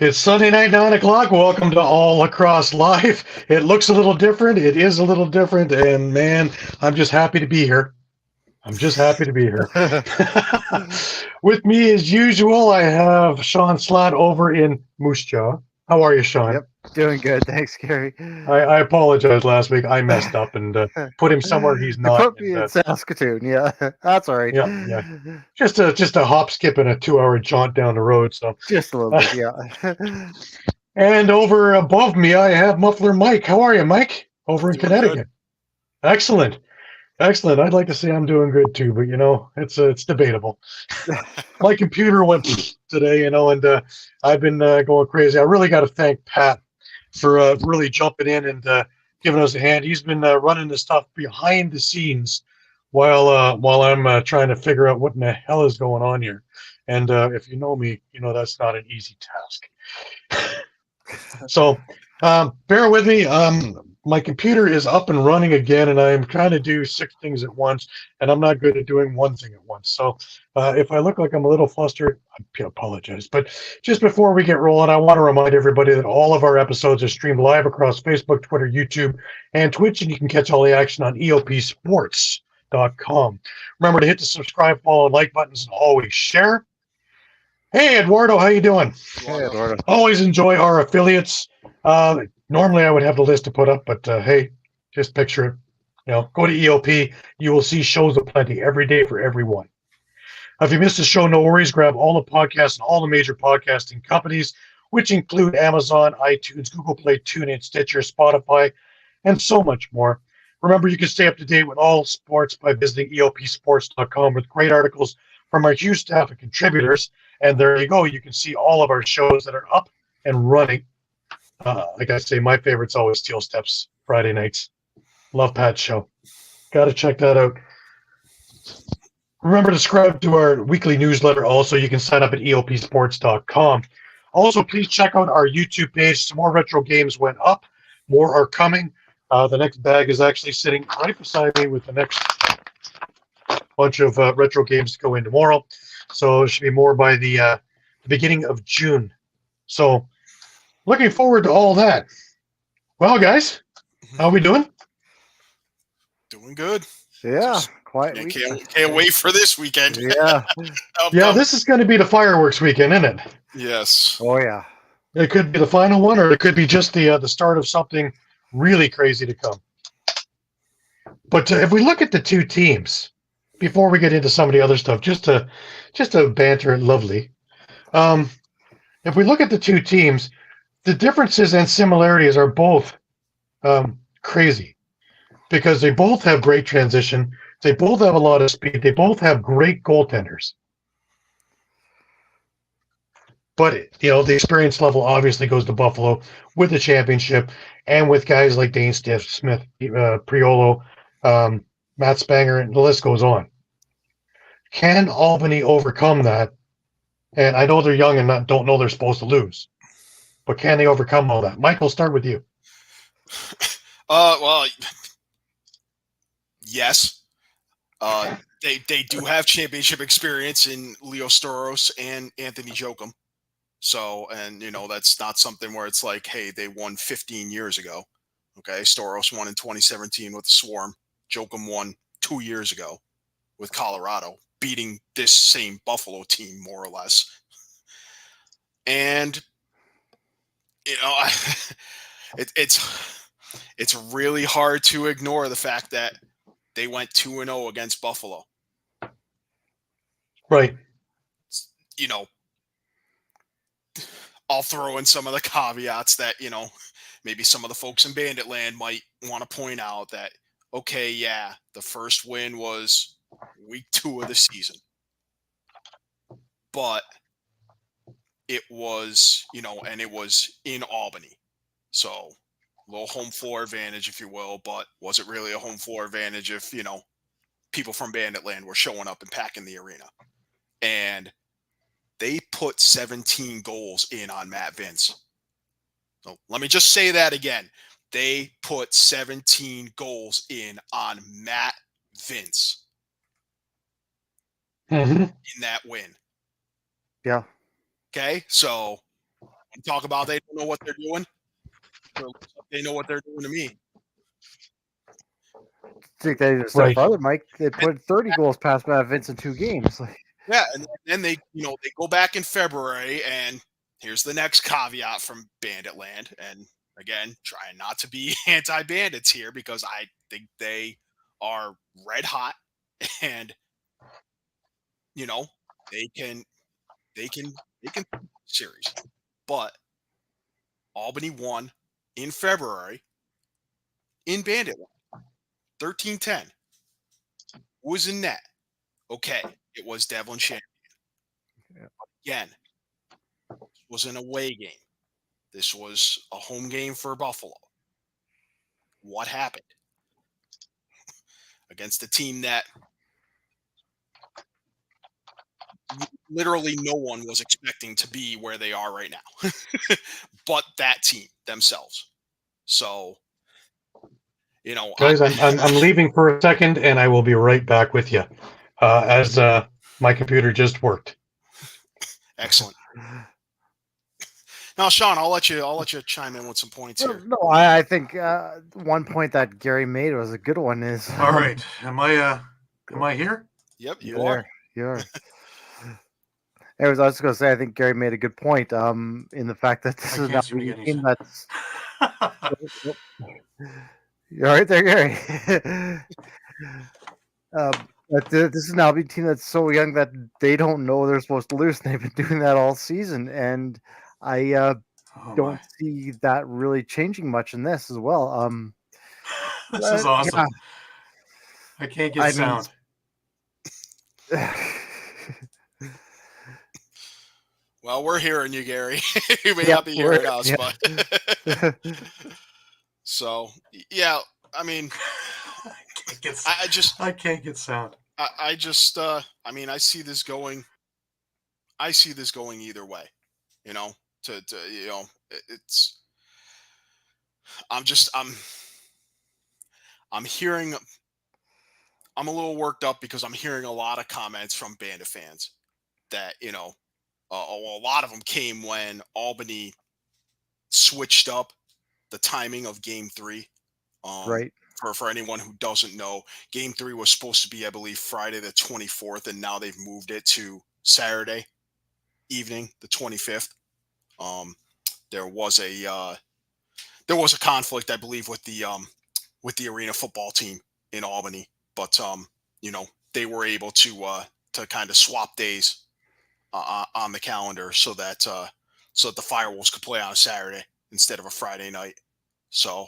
It's Sunday night, 9 o'clock. Welcome to All Lacrosse Live. It looks a little different. It is a little different. And man, I'm just happy to be here. With me, as usual, I have Shawn Slaght over in Moose Jaw. How are you, Shawn? Yep, doing good. Thanks, Gary. I apologize last week. I messed up and put him somewhere he's You not. put me in Saskatoon. Yeah, that's all right. Yeah. Just a hop, skip, and a 2-hour jaunt down the road. So Just a little bit, yeah. And over above me, I have Muffler Mike. How are you, Mike? Over in Connecticut. Good. Excellent. I'd like to say I'm doing good too, but it's debatable. My computer went today, and I've been going crazy. I really got to thank Pat for really jumping in and giving us a hand. He's been running this stuff behind the scenes while I'm trying to figure out what in the hell is going on here. And if you know me, you know that's not an easy task. So bear with me. My computer is up and running again, and I'm trying to do 6 things at once, and I'm not good at doing one thing at once. So if I look like I'm a little flustered, I apologize. But just before we get rolling, I want to remind everybody that all of our episodes are streamed live across Facebook, Twitter, YouTube, and Twitch, and you can catch all the action on eopsports.com. Remember to hit the subscribe, follow, and like buttons, and always share. Hey, Eduardo, how you doing? Hey, Eduardo. Always enjoy our affiliates. Normally, I would have the list to put up, but hey, just picture it. Go to EOP. You will see shows aplenty every day for everyone. If you missed a show, no worries. Grab all the podcasts and all the major podcasting companies, which include Amazon, iTunes, Google Play, TuneIn, Stitcher, Spotify, and so much more. Remember, you can stay up to date with all sports by visiting eopsports.com with great articles from our huge staff of contributors. And there you go. You can see all of our shows that are up and running. Like I say, my favorite's always Steel Steps Friday nights. Love Pat's show. Got to check that out. Remember to subscribe to our weekly newsletter. Also, you can sign up at eopsports.com. Also, please check out our YouTube page. Some more retro games went up. More are coming. The next bag is actually sitting right beside me with the next bunch of retro games to go in tomorrow. So there should be more by the beginning of June. So looking forward to all that. Well, guys, how are we doing? Doing good. Yeah, quite. Can't wait for this weekend. Yeah. This is going to be the fireworks weekend, isn't it? Yes. Oh, yeah. It could be the final one, or it could be just the start of something really crazy to come. But if we look at the two teams, before we get into some of the other stuff, just to banter it lovely. If we look at the two teams, the differences and similarities are both crazy because they both have great transition. They both have a lot of speed. They both have great goaltenders. But, the experience level obviously goes to Buffalo with the championship and with guys like Dane Smith, Priolo, Matt Spanger, and the list goes on. Can Albany overcome that? And I know they're young and don't know they're supposed to lose. But can they overcome all that? Mike, we'll start with you. Well, yes. They do have championship experience in Leo Storos and Anthony Jokum. So, and that's not something where it's like, hey, they won 15 years ago. Okay, Storos won in 2017 with the Swarm. Jokum won 2 years ago with Colorado, beating this same Buffalo team more or less. And it's really hard to ignore the fact that they went 2-0 against Buffalo. Right. I'll throw in some of the caveats that, maybe some of the folks in Bandit Land might want to point out that, okay, yeah, the first win was week 2 of the season. But it was, and it was in Albany. So a little home floor advantage, if you will, but was it really a home floor advantage if, people from Bandit Land were showing up and packing the arena? And they put 17 goals in on Matt Vince. So let me just say that again. They put 17 goals in on Matt Vince in that win. Yeah. Okay, so Talk about they don't know what they're doing. They know what they're doing to me. Take that a step Right. further, Mike. They put 30 goals past Matt Vince in 2 games. Yeah, and then they go back in February, and here's the next caveat from Bandit Land. And again, trying not to be anti-bandits here because I think they are red hot, and they can series. But Albany won in February in Bandit Land, 13-10. Who was in net? Okay, it was Devlin Champion. Yeah. Again, it was an away game. This was a home game for Buffalo. What happened? Against a team that literally no one was expecting to be where they are right now, but that team themselves. So, Guys, I'm leaving for a second, and I will be right back with you, as my computer just worked. Excellent. Now, Shawn, I'll let you chime in with some points here. No, I think one point that Gary made was a good one. Is All right, am I here? Yep, you there. are. You are. Anyways, I was going to say I think Gary made a good point. In the fact that this is not a team that's. You're right there, Gary. But this is now a team that's so young that they don't know they're supposed to lose, and they've been doing that all season. And I don't see that really changing much in this as well. This is awesome. Yeah. I can't get sound. Well, we're hearing you, Gary. You may not be hearing us, but so yeah. I mean, I can't get sound. I see this going. I see this going either way. It's. I'm hearing. I'm a little worked up because I'm hearing a lot of comments from Bandit fans that a lot of them came when Albany switched up the timing of Game 3. Right. For anyone who doesn't know, Game 3 was supposed to be, I believe, Friday the 24th, and now they've moved it to Saturday evening, the 25th. There was a conflict, I believe, with the arena football team in Albany, but they were able to kind of swap days on the calendar so that the Firewolves could play on a Saturday instead of a Friday night. So,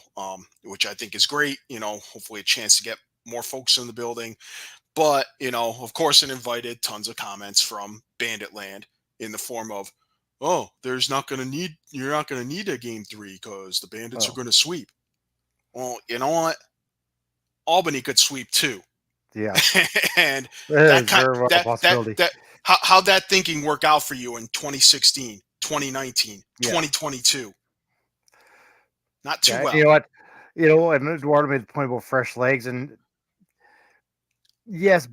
which I think is great, hopefully a chance to get more folks in the building. But, of course, it invited tons of comments from Bandit Land in the form of, oh, you're not going to need a Game 3 because the Bandits are going to sweep. Well, you know what? Albany could sweep too. Yeah. And how'd that thinking work out for you in 2016, 2019, 2022? Not too well. You know what? And Eduardo made the point about fresh legs, and yes,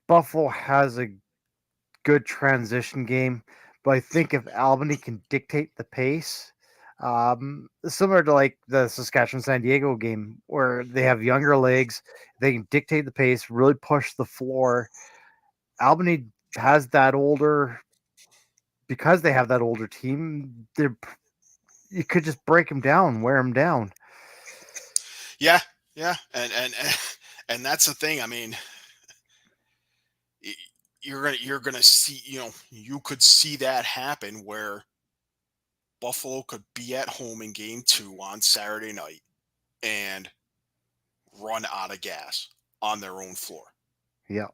Buffalo has a good transition game, but I think if Albany can dictate the pace, similar to like the Saskatchewan-San Diego game, where they have younger legs, they can dictate the pace, really push the floor. Albany has that because they have that older team. You could just break them down, wear them down. Yeah, and that's the thing. I mean, you're gonna see, you could see that happen where Buffalo could be at home in Game 2 on Saturday night and run out of gas on their own floor. Yeah.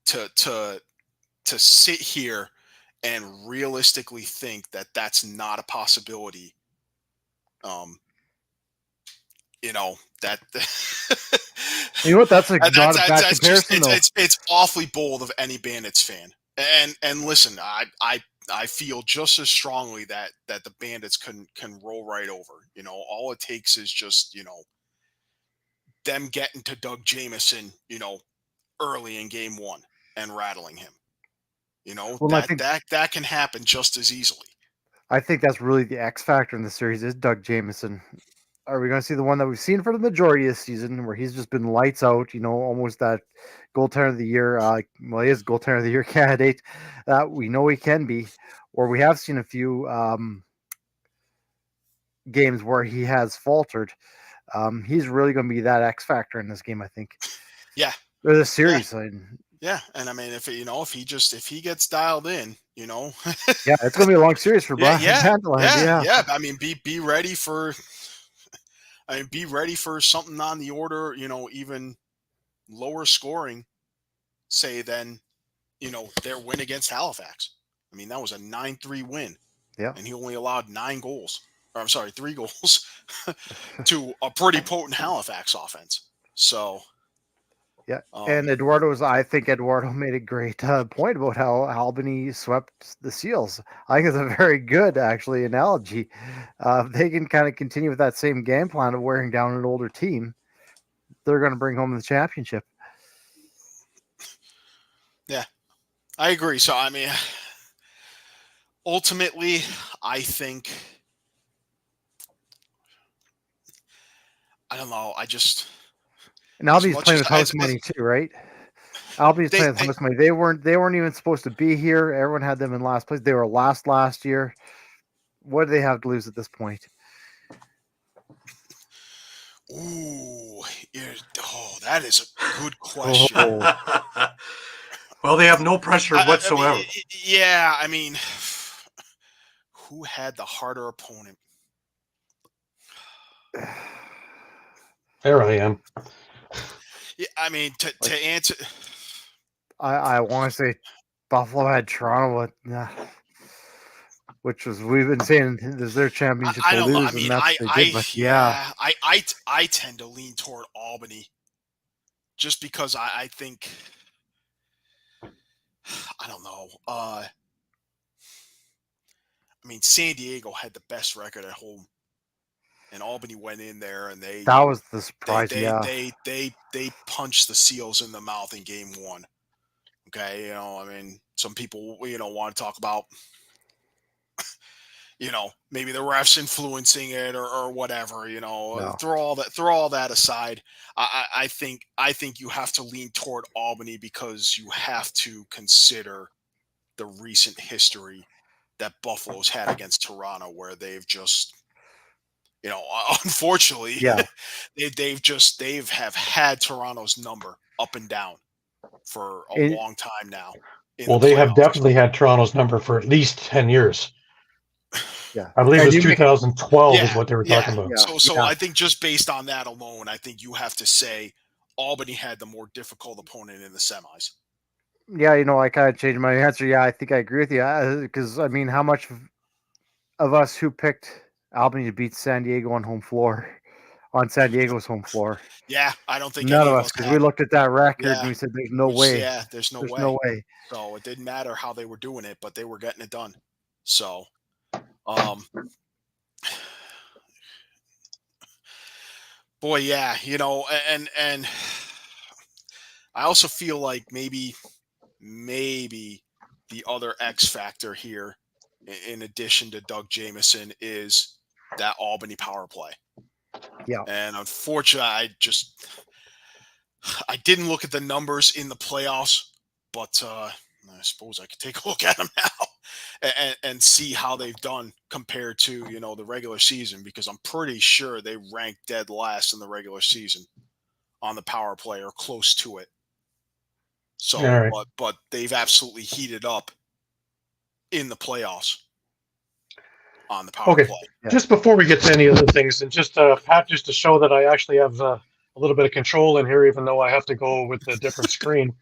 To sit here and realistically think that that's not a possibility. That you know what? That's not a bad comparison. It's awfully bold of any Bandits fan. And listen, I feel just as strongly that the Bandits can roll right over. All it takes is just them getting to Doug Jamieson, early in Game 1 and rattling him. That can happen just as easily. I think that's really the X factor in the series is Doug Jamieson. Are we going to see the one that we've seen for the majority of the season, where he's just been lights out? Almost that goaltender of the year. He is goaltender of the year candidate. We know he can be, or we have seen a few games where he has faltered. He's really going to be that X factor in this game, I think. Yeah. Or the series. Yeah, and I mean, if he gets dialed in, yeah, it's going to be a long series for Brian. Yeah. I mean, be ready for. I mean, be ready for something on the order, even lower scoring, say, than, their win against Halifax. I mean, that was a 9-3 win. Yeah. And he only allowed 3 goals to a pretty potent Halifax offense. So. Yeah. And I think Eduardo made a great point about how Albany swept the Seals. I think it's a very good, actually, analogy. They can kind of continue with that same game plan of wearing down an older team. They're going to bring home the championship. Yeah, I agree. So, I mean, ultimately, I think, I don't know. And Albany's playing with house money too, right? Albany's playing with house money. They weren't even supposed to be here. Everyone had them in last place. They were last year. What do they have to lose at this point? Ooh, that is a good question. Well, they have no pressure whatsoever. I mean, who had the harder opponent? There I am. Yeah, I mean, to answer, I want to say Buffalo had Toronto, which was, we've been saying is their championship to lose. I mean, I tend to lean toward Albany, just because I think, I don't know. I mean, San Diego had the best record at home. And Albany went in there, and that was the surprise. They punched the Seals in the mouth in game 1. Okay, I mean, some people want to talk about maybe the refs influencing it or whatever. No. Throw all that aside. I think you have to lean toward Albany, because you have to consider the recent history that Buffalo's had against Toronto, where they've just. Unfortunately, they have had Toronto's number up and down for a long time now. Well, they have definitely had Toronto's number for at least 10 years. Yeah, I believe it was 2012 is what they were talking about. Yeah. So I think just based on that alone, I think you have to say Albany had the more difficult opponent in the semis. Yeah, I kind of changed my answer. Yeah, I think I agree with you, because I mean, how much of us who picked Albany to beat San Diego on San Diego's home floor? Yeah, I don't think none of us, because we looked at that record and we said, "There's no way." Yeah, there's no way. So it didn't matter how they were doing it, but they were getting it done. So, boy, yeah, and I also feel like maybe the other X factor here, in addition to Doug Jamieson, is that Albany power play. Yeah. And unfortunately, I didn't look at the numbers in the playoffs, but I suppose I could take a look at them now and see how they've done compared to, the regular season, because I'm pretty sure they ranked dead last in the regular season on the power play or close to it. So, right. but they've absolutely heated up in the playoffs on the power play. Yeah. Just before we get to any other things, and just Pat, just to show that I actually have a little bit of control in here, even though I have to go with a different screen.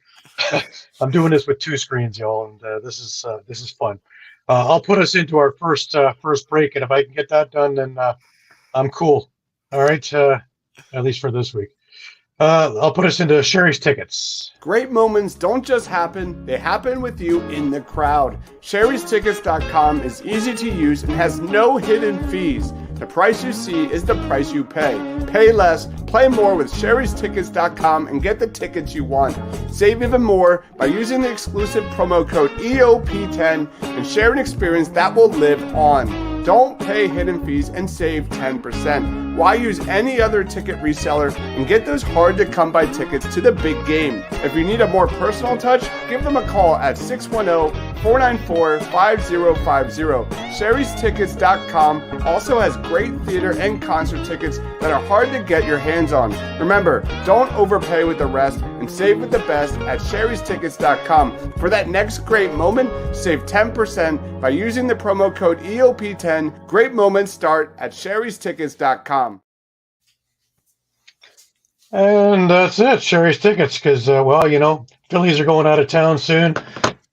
I'm doing this with 2 screens, y'all, and this is fun. I'll put us into our first break, and if I can get that done, then I'm cool. All right, at least for this week. I'll put us into Sherry's tickets. Great moments don't just happen, they happen with you in the crowd. Sherry'sTickets.com is easy to use and has no hidden fees. The price you see is the price you pay. Pay less, play more with Sherry'sTickets.com and get the tickets you want. Save even more by using the exclusive promo code EOP10 and share an experience that will live on. Don't pay hidden fees and save 10%. Why use any other ticket reseller and get those hard-to-come-by tickets to the big game? If you need a more personal touch, give them a call at 610-494-5050. Sherry'sTickets.com also has great theater and concert tickets that are hard to get your hands on. Remember, don't overpay with the rest and save with the best at Sherry'sTickets.com. For that next great moment, save 10% by using the promo code EOP10. Great moments start at Sherry'sTickets.com. And that's it, Sherry's Tickets, because, Phillies are going out of town soon.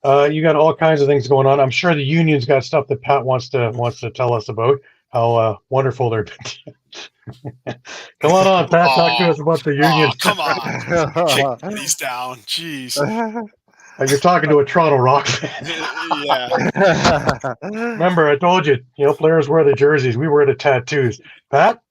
You got all kinds of things going on. I'm sure the union's got stuff that Pat wants to tell us about, how wonderful they're been. Come on, Pat, talk to us about the union. Come on. Kick these down. Jeez. You're talking to a Toronto Rock fan. Yeah. Remember, I told you, players wear the jerseys. We wear the tattoos. Pat?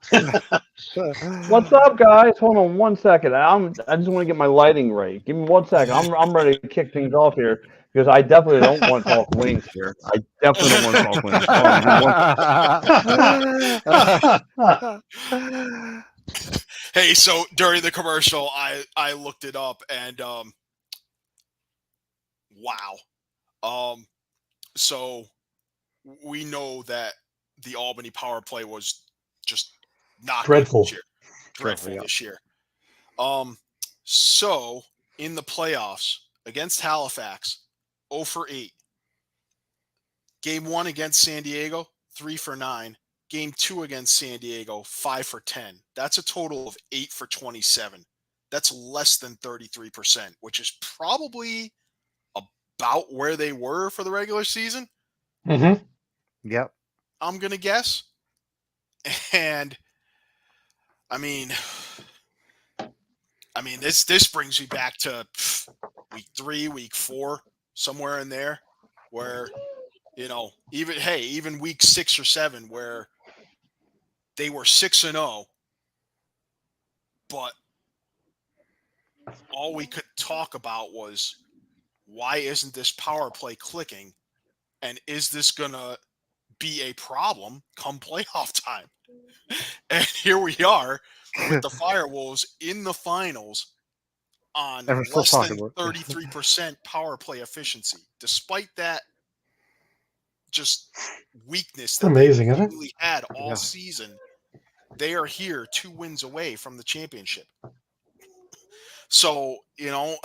What's up, guys? Hold on 1 second. I just want to get my lighting right. Give me 1 second. I'm ready to kick things off here because I definitely don't want to talk wings here. I definitely don't want to talk wings. Hey, so during the commercial, I looked it up and wow. So we know that the Albany power play was just not dreadful. This year. Dreadful this year. So in the playoffs against Halifax, 0 for 8. Game 1 against San Diego, 3 for 9. Game 2 against San Diego, 5 for 10. That's a total of 8 for 27. That's less than 33%, which is probably about where they were for the regular season. Mm-hmm. Yep. I'm going to guess. And I mean, this brings me back to week 3, week 4, somewhere in there where, even week 6 or 7 where they were 6-0, but all we could talk about was, why isn't this power play clicking? And is this going to be a problem come playoff time? And here we are with the Firewolves in the finals on less than 33% power play efficiency. Despite that just weakness that amazing, they isn't really had all season, they are here 2 wins away from the championship. So, I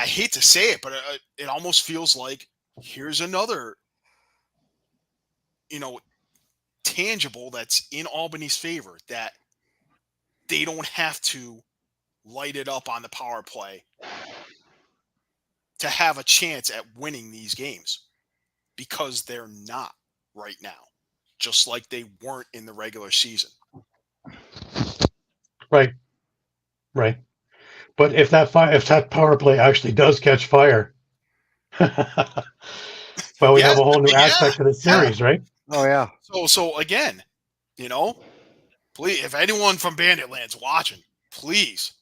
hate to say it, but it almost feels like here's another, tangible that's in Albany's favor, that they don't have to light it up on the power play to have a chance at winning these games, because they're not right now, just like they weren't in the regular season. Right. But if that power play actually does catch fire, well, we have a whole new aspect to the series, right? Oh yeah. So again, please, if anyone from Banditland's watching, please,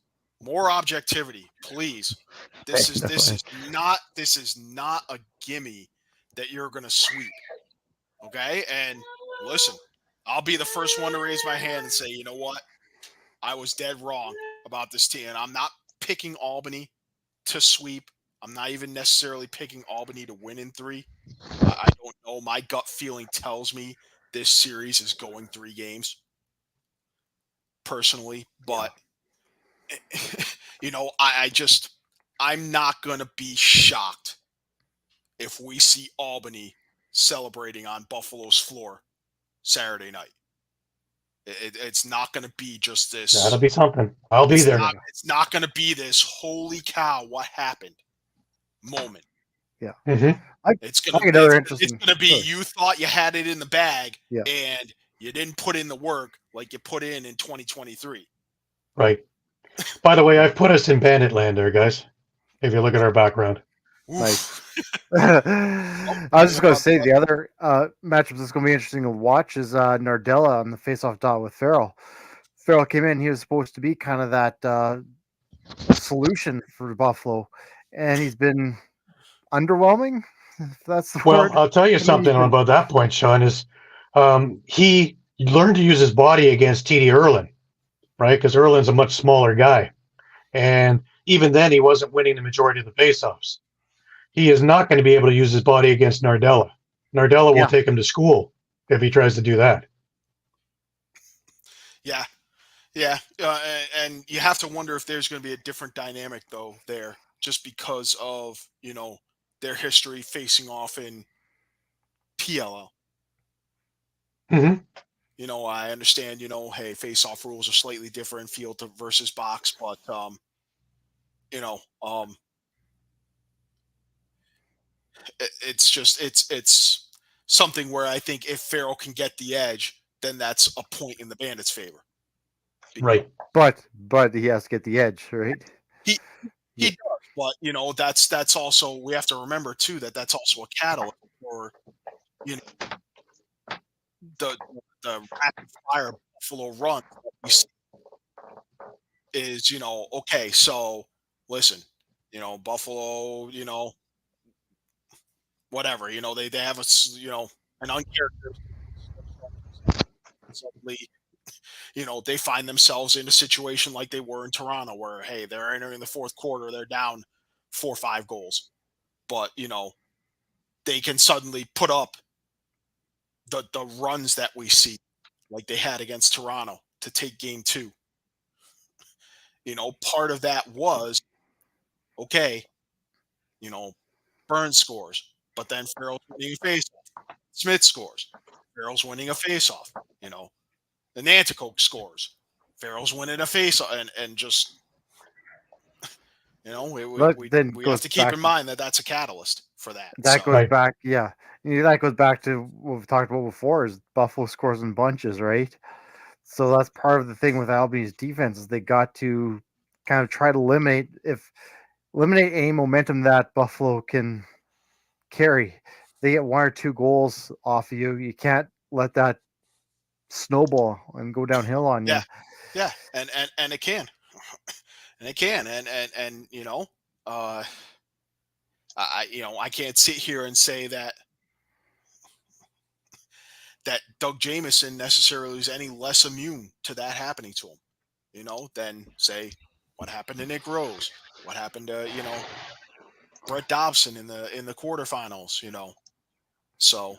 more objectivity, please. This is not a gimme that you're going to sweep. Okay? And listen, I'll be the first one to raise my hand and say, you know what? I was dead wrong about this team. And I'm not picking Albany to sweep. I'm not even necessarily picking Albany to win in 3. I don't know. My gut feeling tells me this series is going 3 games, personally. But, I'm not going to be shocked if we see Albany celebrating on Buffalo's floor Saturday night. It's not going to be just this. That'll be something. I'll be there. It's not going to be this holy cow, what happened moment. Yeah. Mm-hmm. It's going to be you thought you had it in the bag, and you didn't put in the work like you put in 2023. Right. By the way, I've put us in Bandit Land there, guys. If you look at our background. Nice. Oof. I was just going to say the other matchup that's going to be interesting to watch is Nardella on the face-off dot with Farrell. Farrell came in; he was supposed to be kind of that solution for Buffalo, and he's been underwhelming. If that's the Well, word. I'll tell you I mean, something about that point, Sean, is he learned to use his body against TD Erlin, right? Because Erlin's a much smaller guy. And even then, he wasn't winning the majority of the faceoffs. He is not going to be able to use his body against Nardella. Nardella will Yeah. take him to school if he tries to do that. Yeah. Yeah. And you have to wonder if there's going to be a different dynamic, though, there, just because of, their history facing off in PLL. Mm-hmm. I understand, hey, face-off rules are slightly different field versus box, but, it's something where I think if Farrell can get the edge, then that's a point in the Bandits' favor. Right. But he has to get the edge, right? He does, but that's also, we have to remember too that's also a catalyst for the rapid fire Buffalo run that we see is okay, so listen, Buffalo, whatever, they have an uncharacteristic suddenly, they find themselves in a situation like they were in Toronto where, hey, they're entering the fourth quarter, they're down 4 or 5 goals, but they can suddenly put up the runs that we see like they had against Toronto to take game 2. Part of that was okay, Burns scores, but then Farrell's winning a faceoff. Smith scores, Farrell's winning a faceoff. The Nanticoke scores, Farrell's winning a faceoff, and just we have to keep in mind that that's a catalyst for that. That goes back, yeah. That goes back to what we've talked about before: is Buffalo scores in bunches, right? So that's part of the thing with Albany's defense is they got to kind of try to eliminate any momentum that Buffalo can carry. They get 1 or 2 goals off of you. You can't let that snowball and go downhill on you. Yeah, and it can, and it can, and I can't sit here and say that Doug Jamieson necessarily is any less immune to that happening to him, than say what happened to Nick Rose, what happened to Brett Dobson in the quarterfinals, so.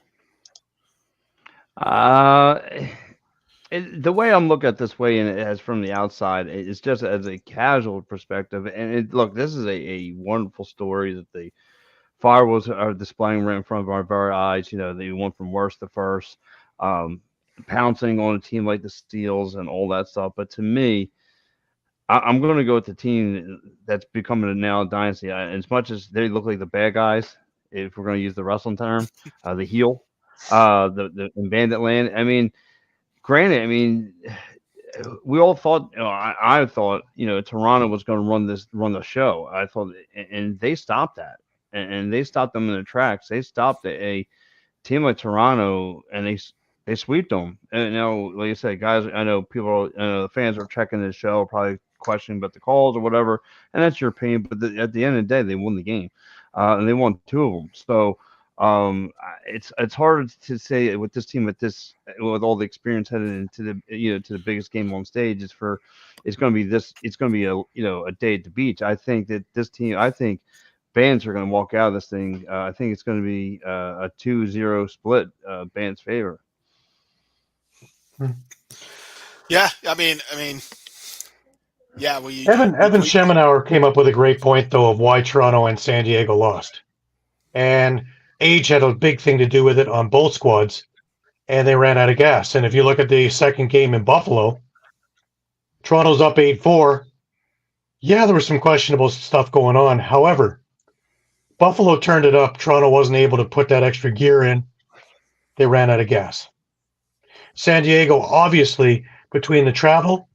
The way I'm looking at this way, and it has from the outside, it's just as a casual perspective. And look, this is a wonderful story that the Firewolves are displaying right in front of our very eyes. They went from worst to first, pouncing on a team like the Steels and all that stuff. But to me, I'm going to go with the team that's becoming now a dynasty. As much as they look like the bad guys, if we're going to use the wrestling term, the heel, the in Bandit Land. I mean, granted, we all thought, I thought, Toronto was going to run the show. I thought, and they stopped that, and they stopped them in their tracks. They stopped a team like Toronto, and they sweeped them. And like I said, guys, I know people, the fans are checking the show, probably questioning about the calls or whatever, and that's your opinion. But at the end of the day, they won the game, and they won 2 of them. So. It's hard to say with this team with all the experience headed into the to the biggest game on stage it's going to be a day at the beach. I think that this team, Bands are going to walk out of this thing. I think it's going to be a 2-0 split, Bands' favor. Yeah, I mean, yeah. Well, Evan Schemenauer came up with a great point though of why Toronto and San Diego lost, and age had a big thing to do with it on both squads, and they ran out of gas. And if you look at the second game in Buffalo, Toronto's up 8-4. Yeah, there was some questionable stuff going on. However, Buffalo turned it up. Toronto wasn't able to put that extra gear in. They ran out of gas. San Diego, obviously, between the travel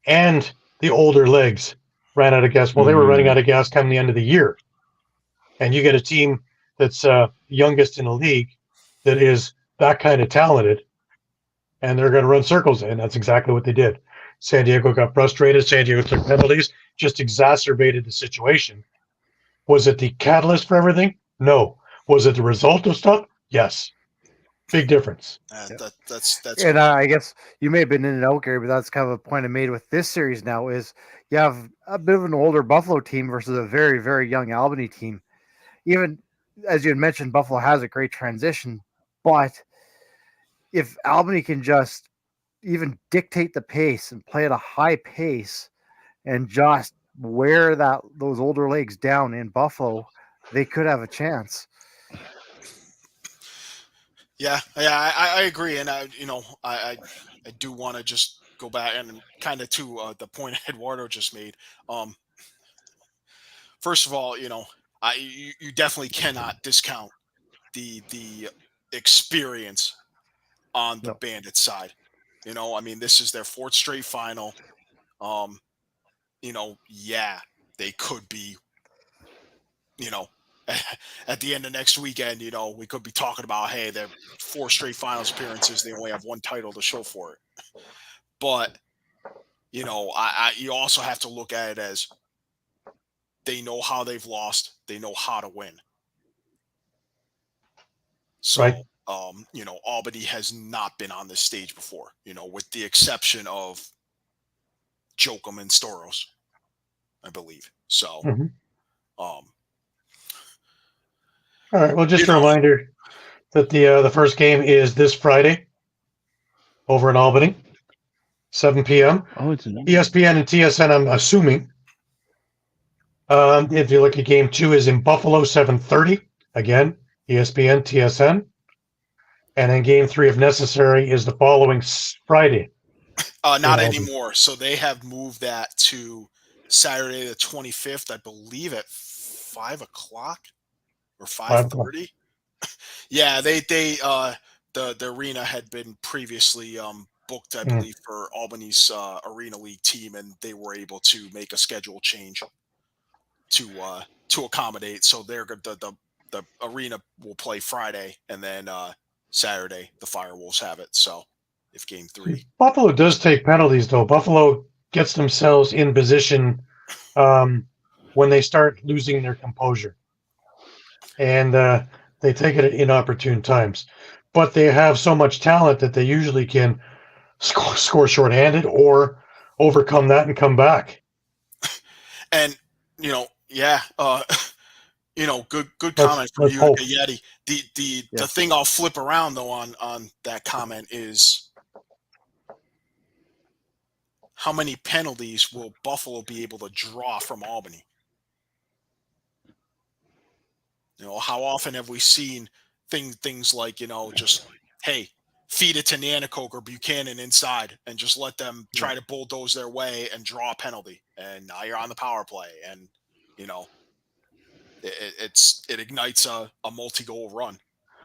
and the older legs, ran out of gas. Well, they were running out of gas come the end of the year. and you get a team that's youngest in the league that is that kind of talented, and they're going to run circles, and that's exactly what they did. San Diego got frustrated. San Diego took penalties, just exacerbated the situation. Was it the catalyst for everything? No. Was it the result of stuff? Yes. Big difference. That's And I guess you may have been in and out, Gary, but that's kind of a point I made with this series now is you have a bit of an older Buffalo team versus a very, very young Albany team. Even as you had mentioned, Buffalo has a great transition, but if Albany can just even dictate the pace and play at a high pace and just wear those older legs down in Buffalo, they could have a chance. Yeah, I agree, and I do want to just go back and kind of to the point Eduardo just made. First of all, you definitely cannot discount the experience on the Bandit side. This is their 4th straight final. They could be, at the end of next weekend, we could be talking about, hey, they're 4 straight finals appearances. They only have 1 title to show for it. But, you also have to look at it as they know how they've lost. They know how to win. So, right. Albany has not been on this stage before, with the exception of Jokum and Storos, I believe. So, all right. Well, just a reminder that the first game is this Friday over in Albany, 7 p.m. Oh, it's ESPN and TSN, I'm assuming. If you look at game 2 is in Buffalo, 7:30. Again, ESPN, TSN. And then game 3, if necessary, is the following Friday. Not anymore. So they have moved that to Saturday the 25th, I believe, at 5 o'clock or 5:30. Yeah, the arena had been previously booked, I believe, for Albany's Arena League team, and they were able to make a schedule change to accommodate. So they're the arena will play Friday, and then Saturday the Firewolves have it. So if game 3, Buffalo does take penalties, though. Buffalo gets themselves in position when they start losing their composure, and they take it at inopportune times. But they have so much talent that they usually can score shorthanded or overcome that and come back. And good comment from you, Yeti. The thing I'll flip around though on that comment is how many penalties will Buffalo be able to draw from Albany? How often have we seen things like, just, hey, feed it to Nanticoke or Buchanan inside and just let them try to bulldoze their way and draw a penalty. And now you're on the power play. And, it ignites a multi-goal run.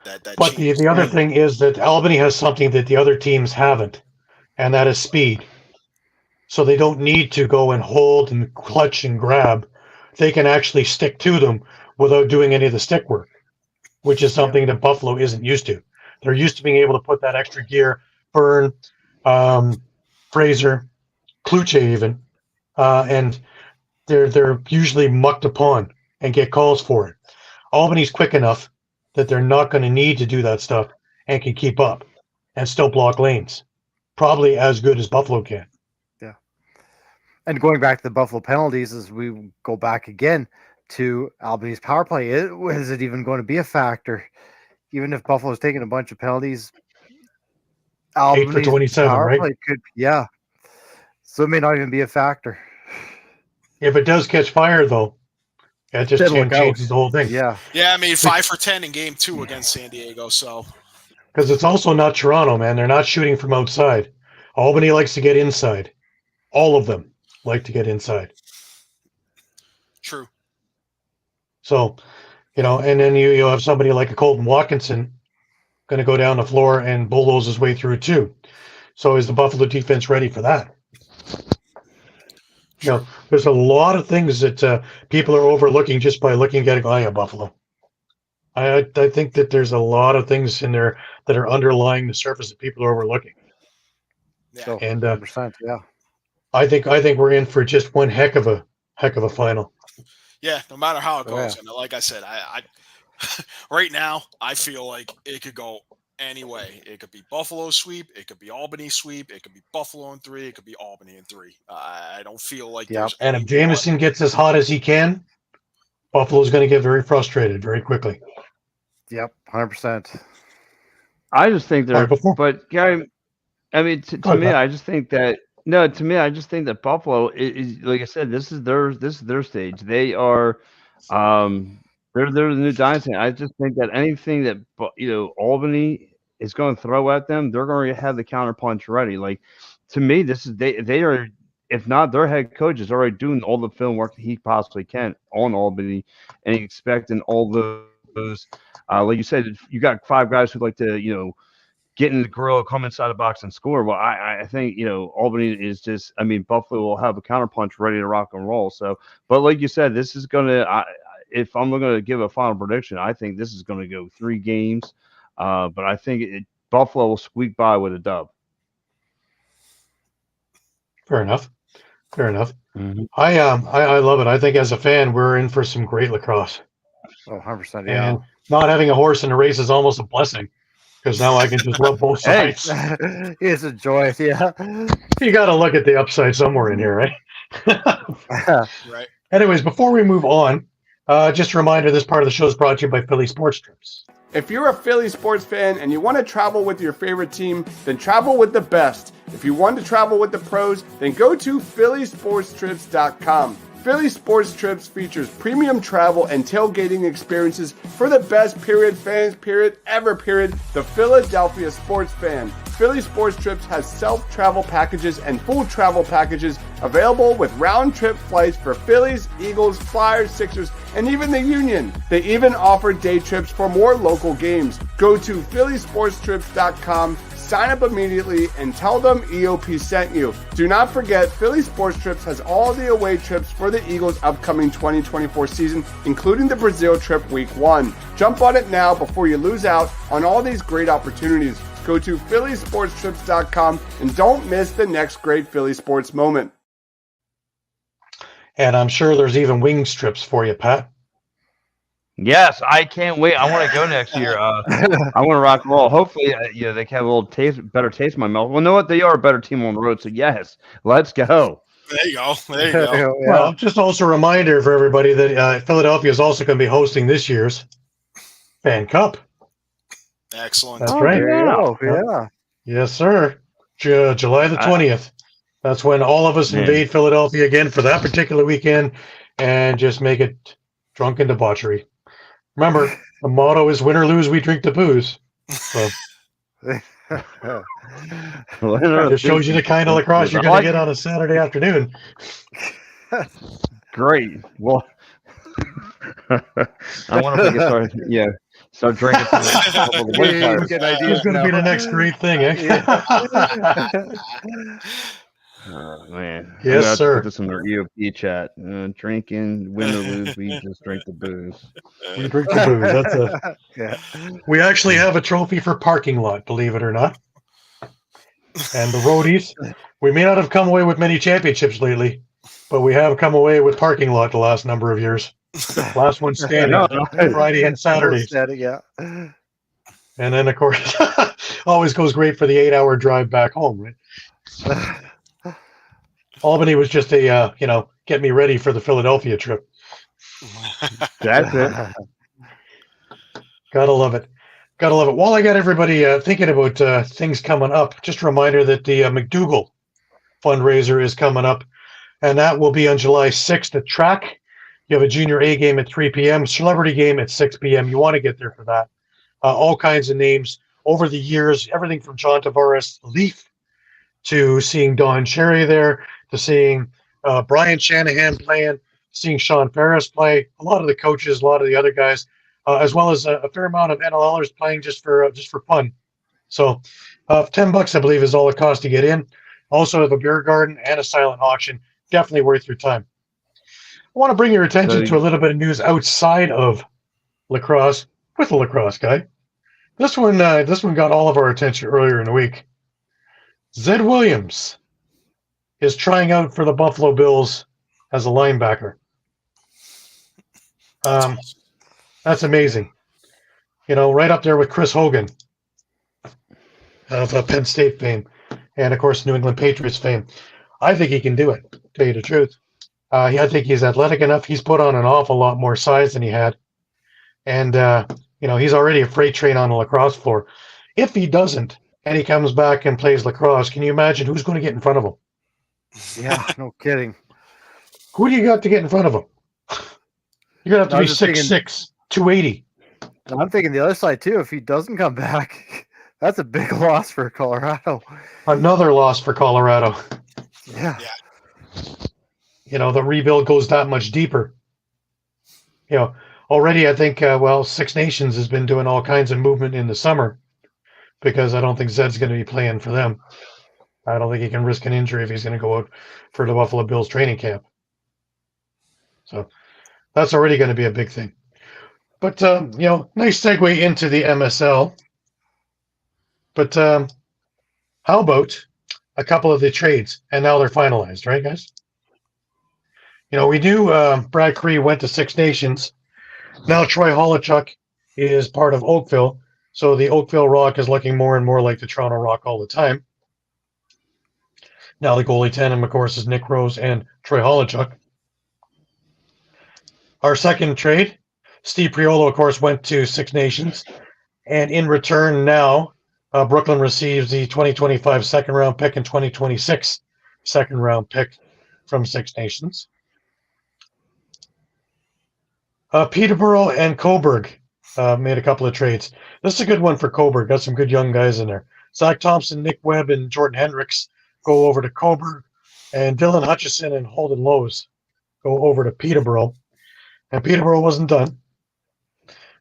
But the other thing is that Albany has something that the other teams haven't, and that is speed. So they don't need to go and hold and clutch and grab. They can actually stick to them without doing any of the stick work, which is something that Buffalo isn't used to. They're used to being able to put that extra gear, Byrne, Fraser, Kluche even, and they're usually mucked upon and get calls for it. Albany's quick enough that they're not going to need to do that stuff and can keep up and still block lanes. Probably as good as Buffalo can. Yeah. And going back to the Buffalo penalties, as we go back again to Albany's power play, is it even going to be a factor? Even if Buffalo's taking a bunch of penalties, 8 for 27, power right? play could, so it may not even be a factor. If it does catch fire, though, that just changes the whole thing. Yeah. Yeah, 5 for 10 in game 2 against San Diego. So because it's also not Toronto, man. They're not shooting from outside. Albany likes to get inside. All of them like to get inside. True. So, and then you have somebody like a Colton Watkinson going to go down the floor and bulldoze his way through too. So is the Buffalo defense ready for that? there's a lot of things that people are overlooking just by looking at a guy at Buffalo. I think that there's a lot of things in there that are underlying the surface that people are overlooking. So, And 100%, yeah. I think we're in for just one heck of a final. Yeah, no matter how it Oh, goes. yeah. And like I said, I right now I feel like it could go any way. It could be Buffalo sweep, it could be Albany sweep, it could be Buffalo in 3, it could be Albany in 3. I don't feel like Yep. there's And if any Jameson gets as hot as he can, Buffalo's going to get very frustrated very quickly. Yep, 100%. I just think All they're, right, before- but Gary, I mean, to Go ahead, me, Pat. I just think that no, to me, I just think that Buffalo is like I said, this is their stage. They are, they're the new dynasty. I just think that anything that Albany is going to throw at them, they're going to have the counterpunch ready. Like to me, this is they are. If not, their head coach is already doing all the film work that he possibly can on Albany, and expecting all those. Like you said, you got 5 guys who like to get in the grill, come inside the box and score. Well, I think Albany is just. I mean, Buffalo will have a counterpunch ready to rock and roll. So, but like you said, this is gonna. If I'm going to give a final prediction, I think this is going to go 3 games. But I think Buffalo will squeak by with a dub. Fair enough. Mm-hmm. I love it. I think as a fan, we're in for some great lacrosse. Oh, 100%, yeah. And not having a horse in the race is almost a blessing because now I can just love both Hey. sides. It's a joy, yeah. You got to look at the upside somewhere in here, right? right. Anyways, before we move on, just a reminder, this part of the show is brought to you by Philly Sports Trips. If you're a Philly sports fan and you want to travel with your favorite team, then travel with the best. If you want to travel with the pros, then go to phillysportstrips.com. Philly Sports Trips features premium travel and tailgating experiences for the best fans, ever, the Philadelphia sports fan. Philly Sports Trips has self-travel packages and full travel packages available with round-trip flights for Phillies, Eagles, Flyers, Sixers, and even the Union. They even offer day trips for more local games. Go to phillysportstrips.com, sign up immediately, and tell them EOP sent you. Do not forget, Philly Sports Trips has all the away trips for the Eagles' upcoming 2024 season, including the Brazil trip week 1. Jump on it now before you lose out on all these great opportunities. Go to phillysportstrips.com and don't miss the next great Philly sports moment. And I'm sure there's even wing strips for you, Pat. Yes, I can't wait. I want to go next year. I want to rock and roll. Hopefully, they can have a little better taste in my mouth. Well, know what? They are a better team on the road. So yes, let's go. There you go. There you go. Yeah. Well, just also a reminder for everybody that Philadelphia is also going to be hosting this year's Fan Cup. Excellent. That's right. There you go. Yeah. Yes, sir. July the 20th. That's when all of us Man. invade Philadelphia again for that particular weekend and just make it drunken debauchery. Remember, the motto is win or lose, we drink the booze. So it just shows you the kind of lacrosse you're going to get on a Saturday afternoon. Great. Well, I wonder if we can start drinking. Some of the Yeah, bonfires. get It's ideas going to be now. the next great thing, eh? Oh, man. Yes, I'm gonna have to sir. Put this in their EOP chat. Drinking, win or lose, we just drink the booze. We drink the booze. That's Yeah. We actually have a trophy for parking lot, believe it or not. And the roadies, we may not have come away with many championships lately, but we have come away with parking lot the last number of years. Last one standing, No. Friday and Saturdays. Yeah. And then, of course, always goes great for the 8-hour drive back home, right? Albany was just a, get me ready for the Philadelphia trip. That's it. Gotta love it. While I got everybody thinking about things coming up, just a reminder that the McDougall fundraiser is coming up, and that will be on July 6th at Track. You have a junior A game at 3 p.m., celebrity game at 6 p.m. You want to get there for that. All kinds of names over the years, everything from John Tavares, Leaf, to seeing Don Cherry there, to seeing Brian Shanahan playing, seeing Sean Ferris play, a lot of the coaches, a lot of the other guys, as well as a fair amount of NLLers playing just for fun. So $10, I believe, is all it costs to get in. Also have a beer garden and a silent auction. definitely worth your time. I want to bring your attention to a little bit of news outside of lacrosse with a lacrosse guy. This one got all of our attention earlier in the week. Zed Williams is trying out for the Buffalo Bills as a linebacker. That's amazing. Right up there with Chris Hogan of Penn State fame, and of course New England Patriots fame. I think he can do it. To tell you the truth, I think he's athletic enough. He's put on an awful lot more size than he had, and he's already a freight train on the lacrosse floor. If he doesn't, and he comes back and plays lacrosse, can you imagine who's going to get in front of him? Yeah, no kidding. Who do you got to get in front of him? You're going to have to be 6'6", 280. I'm thinking the other side, too. If he doesn't come back, that's a big loss for Colorado. Another loss for Colorado. Yeah. The rebuild goes that much deeper. Already I think, Six Nations has been doing all kinds of movement in the summer because I don't think Zed's going to be playing for them. I don't think he can risk an injury if he's going to go out for the Buffalo Bills training camp. So that's already going to be a big thing. But, nice segue into the MSL. But how about a couple of the trades? And now they're finalized, right, guys? We knew Brad Cree went to Six Nations. Now Troy Holochuk is part of Oakville. So the Oakville Rock is looking more and more like the Toronto Rock all the time. Now the goalie tandem, of course, is Nick Rose and Troy Holochuk. Our second trade, Steve Priolo, of course, went to Six Nations. And in return now, Brooklyn receives the 2025 second-round pick and 2026 second-round pick from Six Nations. Peterborough and Coburg made a couple of trades. This is a good one for Coburg. Got some good young guys in there. Zach Thompson, Nick Webb, and Jordan Hendricks go over to Coburg. And Dylan Hutchison and Holden Lowe's go over to Peterborough. And Peterborough wasn't done.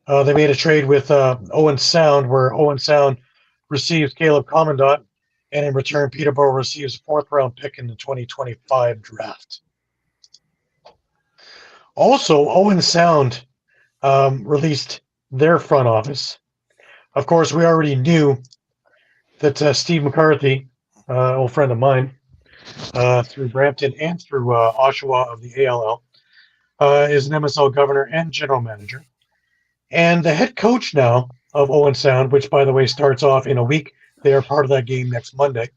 They made a trade with Owen Sound, where Owen Sound receives Caleb Commandant, and in return, Peterborough receives a fourth-round pick in the 2025 draft. Also, Owen Sound released their front office. Of course, we already knew that Steve McCarthy, old friend of mine, through Brampton and through Oshawa of the ALL, is an MSL governor and general manager. And the head coach now of Owen Sound, which, by the way, starts off in a week. They are part of that game next Monday.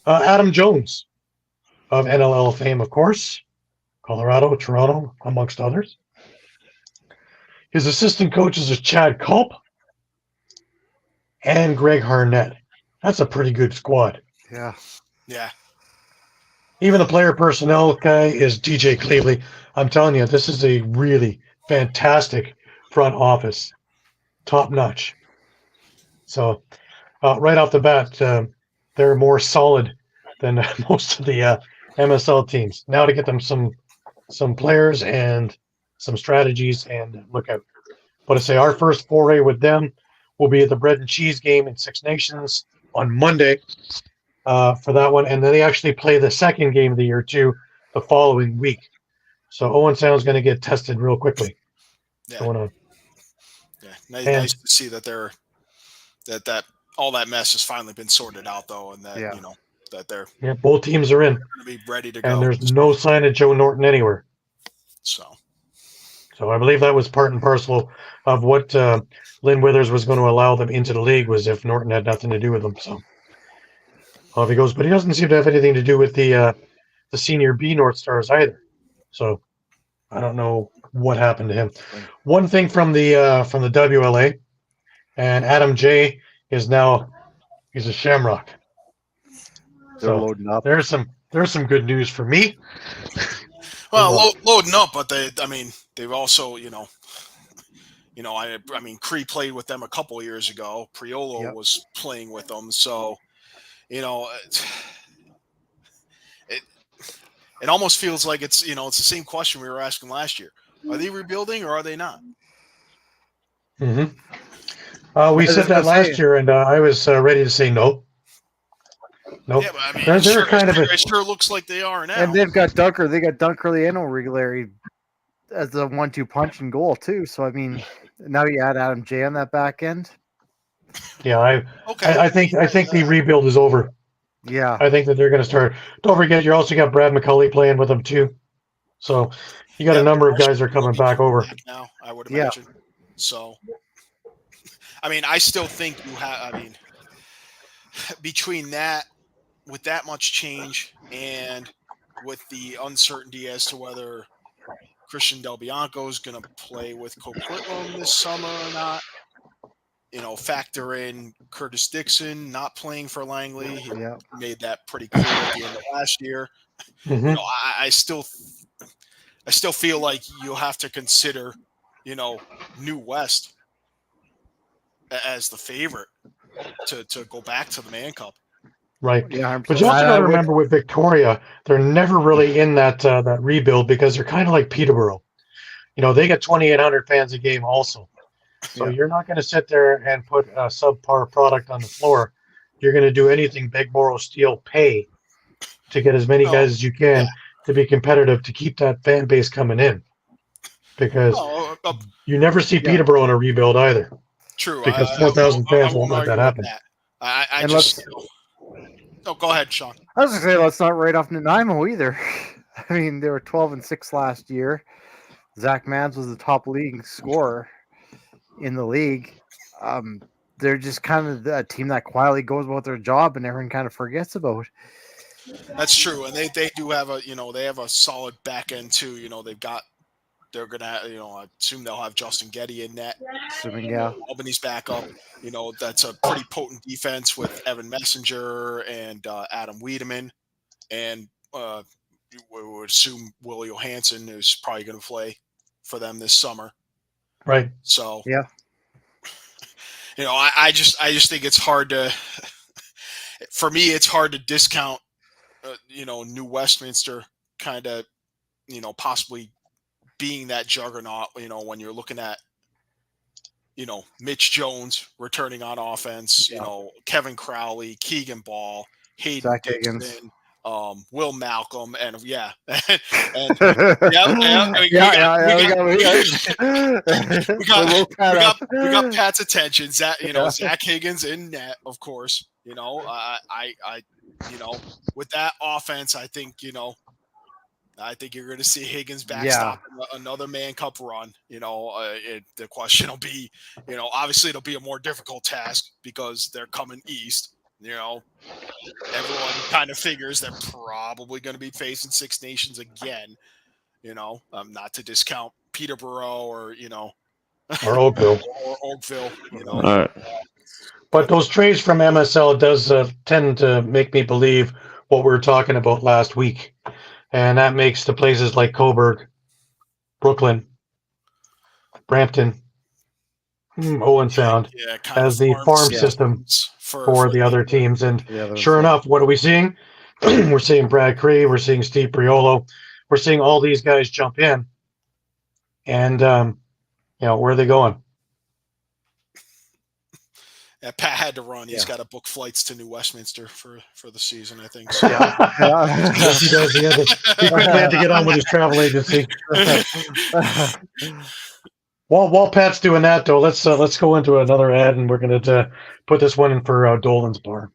Adam Jones of NLL fame, of course. Colorado, Toronto, amongst others. His assistant coaches are Chad Culp and Greg Harnett. That's a pretty good squad. Yeah. Even the player personnel guy is DJ Cleveley. I'm telling you, this is a really fantastic front office. Top notch. So, right off the bat, they're more solid than most of the MSL teams. Now to get them some players and some strategies and look out. But I say our first foray with them will be at the Bread and Cheese game in Six Nations on Monday for that one. And then they actually play the second game of the year, too, the following week. So Owen Sound's going to get tested real quickly. Going on. Yeah, nice to see that that all that mess has finally been sorted out, though, and that that they're both teams are in. Going to be ready to go. And there's no sign of Joe Norton anywhere. So I believe that was part and parcel of what Lynn Withers was going to allow them into the league, was if Norton had nothing to do with them. So off he goes, but he doesn't seem to have anything to do with the senior B North Stars either. So I don't know what happened to him. One thing from the WLA, and Adam J is now he's a Shamrock. They're loading up. There's some good news for me. Well, loading up, but they've also, Cree played with them a couple of years ago. Priolo was playing with them, so it almost feels like it's the same question we were asking last year. Are they rebuilding or are they not? Mm-hmm. We said that last year, and I was ready to say no. Nope. Yeah, but I mean, They're it kind of a, sure looks like they are now. And they've got Dunker. They got Dunkerley and O'Reilly as a 1-2 punch and goal too. So I mean, now you add Adam J on that back end. yeah. I think the rebuild is over. Yeah, I think that they're going to start. Don't forget, you also got Brad McCulley playing with them too. So you got a number of guys that are coming back over. Now, I would Yeah. imagine. So, I mean, I still think you have. I mean, between that, with that much change, and with the uncertainty as to whether Christian Del Bianco is going to play with Coquitlam this summer or not, factor in Curtis Dixon not playing for Langley. He made that pretty clear at the end of last year. Mhm. I still feel like you'll have to consider, New West as the favorite to go back to the Man Cup. Right. yeah. But you also got to remember with Victoria, they're never really in that rebuild because they're kind of like Peterborough. They get 2,800 fans a game also. So you're not going to sit there and put a subpar product on the floor. You're going to do anything Big Morrow Steel pay to get as many guys as you can to be competitive to keep that fan base coming in. Because you never see Peterborough in a rebuild either. True. Because 4,000 fans won't let that happen. Go ahead, Sean. I was going to say, let's not write off Nanaimo either. I mean, they were 12-6 last year. Zach Mans was the top league scorer in the league. They're just kind of a team that quietly goes about their job and everyone kind of forgets about. That's true, and they do have they have a solid back end too. They're gonna I assume they'll have Justin Getty in net. Assuming, Albany's back up. That's a pretty potent defense with Evan Messenger and Adam Wiedemann, and we would assume Will Johansson is probably going to play for them this summer. Right. So I just think it's hard to, for me, it's hard to discount, New Westminster kind of, possibly being that juggernaut, when you're looking at, Mitch Jones returning on offense, Kevin Crowley, Keegan Ball, Hayden Zach Dixon, Higgins. Will Malcolm, and we got Pat's attention. Zach Higgins in net, of course. With that offense, I think you're going to see Higgins backstop another Man Cup run. The question will be, obviously it'll be a more difficult task because they're coming east. Everyone kind of figures they're probably going to be facing Six Nations again. Not to discount Peterborough or or Oakville. All right. But those trades from MSL does tend to make me believe what we were talking about last week, and that makes the places like Coburg, Brooklyn, Brampton, Owen Sound as the farm system for the other teams. And sure enough, what are we seeing? We're seeing Brad Cree, we're seeing Steve Priolo, we're seeing all these guys jump in. And, where are they going? Yeah, Pat had to run. He's got to book flights to New Westminster for the season, I think. So. Yes, he does. He had to get on with his travel agency. While Pat's doing that, though, let's go into another ad, and we're going to put this one in for Dolan's Bar.